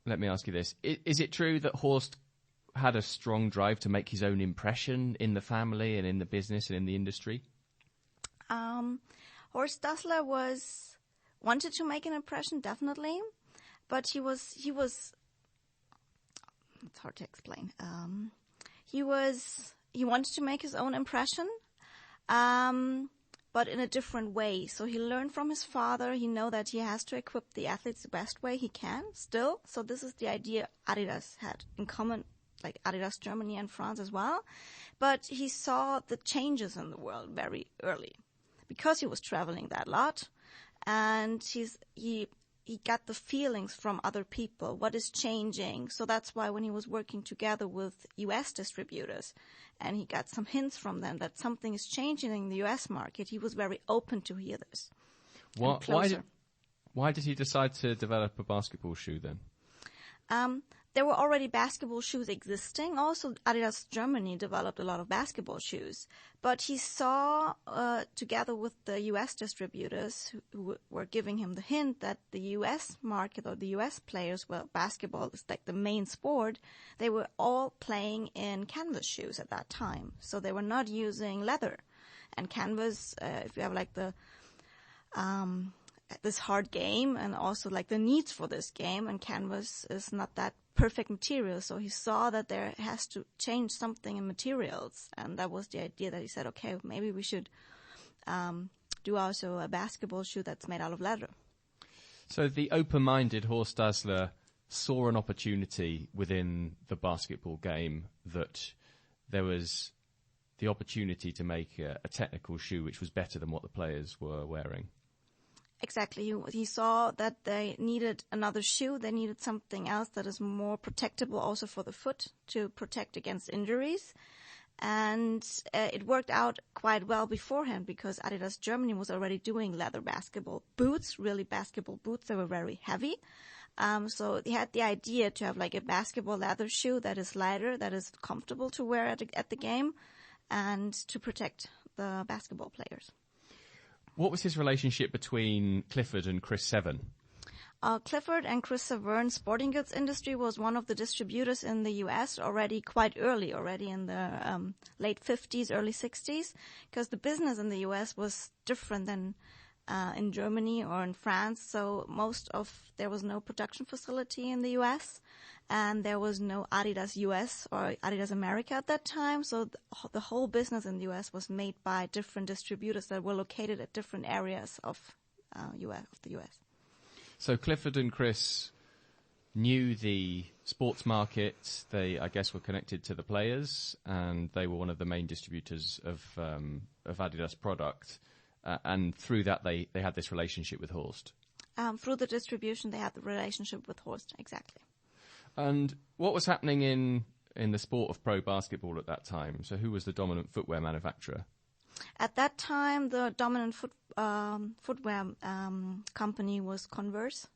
let me ask you this. Is it true that Horst had a strong drive to make his own impression in the family and in the business and in the industry? Horst Dassler wanted to make an impression, definitely, but he was it's hard to explain. He wanted to make his own impression, but in a different way. So he learned from his father. He know that he has to equip the athletes the best way he can still. So this is the idea Adidas had in common, like Adidas Germany and France as well. But he saw the changes in the world very early because he was traveling that lot. And he got the feelings from other people, what is changing. So that's why when he was working together with U.S. distributors and he got some hints from them that something is changing in the U.S. market, he was very open to hear this. Why did he decide to develop a basketball shoe then? There were already basketball shoes existing. Also, Adidas Germany developed a lot of basketball shoes. But he saw, together with the U.S. distributors who were giving him the hint that the U.S. market or the U.S. players, well, basketball is like the main sport, they were all playing in canvas shoes at that time. So they were not using leather. And canvas, if you have like this hard game and also like the needs for this game, and canvas is not that perfect material. So he saw that there has to change something in materials, and that was the idea that he said, okay, maybe we should do also a basketball shoe that's made out of leather. So the open-minded Horst Dassler saw an opportunity within the basketball game, that there was the opportunity to make a technical shoe which was better than what the players were wearing. Exactly. He saw that they needed another shoe. They needed something else that is more protectable also for the foot to protect against injuries. And it worked out quite well beforehand because Adidas Germany was already doing leather basketball boots, really basketball boots that were very heavy. So they had the idea to have like a basketball leather shoe that is lighter, that is comfortable to wear at the game, and to protect the basketball players. What was his relationship between Clifford and Chris Severn? Clifford and Chris Severn, Sporting Goods Industry, was one of the distributors in the U.S. already quite early, already in the late 50s, early 60s, because the business in the U.S. was different than in Germany or in France. So there was no production facility in the U.S., and there was no Adidas US or Adidas America at that time. So the whole business in the US was made by different distributors that were located at different areas of the US. So Clifford and Chris knew the sports market. They, I guess, were connected to the players, and they were one of the main distributors of Adidas product. And through that, they had this relationship with Horst. Through the distribution, they had the relationship with Horst, exactly. And what was happening in the sport of pro basketball at that time? So who was the dominant footwear manufacturer? At that time, the dominant footwear company was Converse.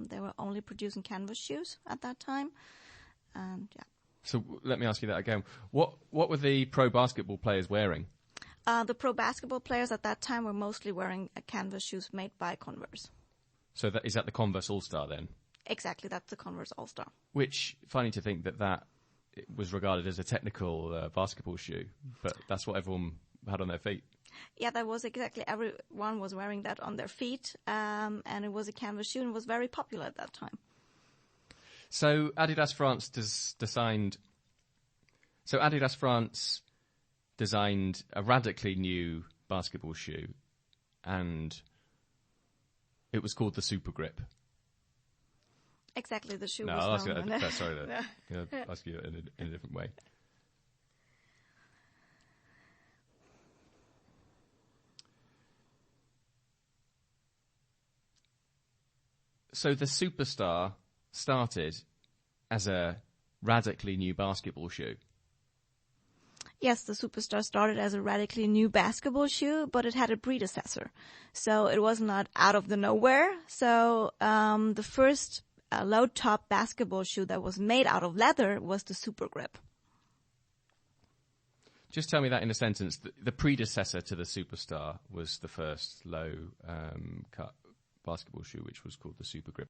They were only producing canvas shoes at that time. And yeah. So let me ask you that again. What were the pro basketball players wearing? The pro basketball players at that time were mostly wearing canvas shoes made by Converse. So is that the Converse All-Star then? Exactly, that's the Converse All-Star. Which, funny to think that was regarded as a technical basketball shoe, but that's what everyone had on their feet. Yeah, that was exactly, everyone was wearing that on their feet, and it was a canvas shoe and was very popular at that time. So Adidas France designed a radically new basketball shoe, and it was called the Super Grip. Exactly, the shoe no, was I'll ask you known. that. Sorry, I'll ask you in a different way. So the Superstar started as a radically new basketball shoe. Yes, the Superstar started as a radically new basketball shoe, but it had a predecessor. So it was not out of the nowhere. So the first low-top basketball shoe that was made out of leather was the Super Grip. Just tell me that in a sentence. The predecessor to the Superstar was the first low-cut basketball shoe, which was called the Super Grip.